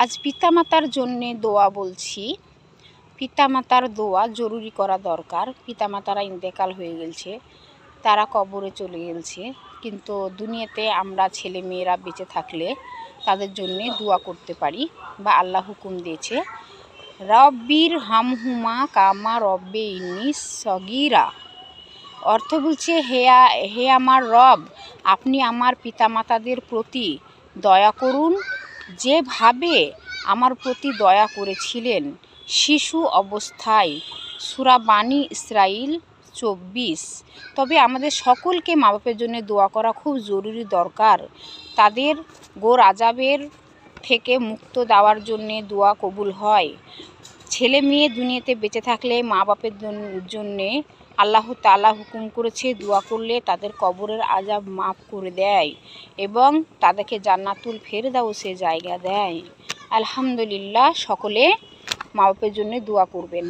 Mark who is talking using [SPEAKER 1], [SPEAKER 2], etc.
[SPEAKER 1] আজ পিতামাতার জন্যে দোয়া বলছি। পিতামাতার দোয়া জরুরি করা দরকার। পিতামাতারা ইন্তেকাল হয়ে গেছে, তারা কবরে চলে গেছে, কিন্তু দুনিয়াতে আমরা ছেলে মেয়েরা বেঁচে থাকলে তাদের জন্যে দোয়া করতে পারি বা আল্লাহ হুকুম দিয়েছে, রব্বির হামহুমা কামা রব্বে ইন্নি সগীরা। অর্থ বলছে, হে আমার রব, আপনি আমার পিতামাতাদের প্রতি দয়া করুন যেভাবে আমার প্রতি দয়া করেছিলেন শিশু অবস্থায়। সূরা বানী ইসরাইল 24। তবে আমাদের সকলকে মা বাপের জন্য দোয়া করা খুব জরুরি দরকার। তাদের গোর আজাবের থেকে মুক্ত দেওয়ার জন্যে দোয়া কবুল হয়। ছেলে মেয়ে দুনিয়াতে বেঁচে থাকলে মা বাপের জন্যে আল্লাহ তাআলা হুকুম করেছে দোয়া করলে তাদের কবরের আজাব মাফ করে দেয় এবং তাদেরকে জান্নাতুল ফেরদাউসে জায়গা দেয়। আলহামদুলিল্লাহ, সকলে মা বাপের জন্য দোয়া করবেন।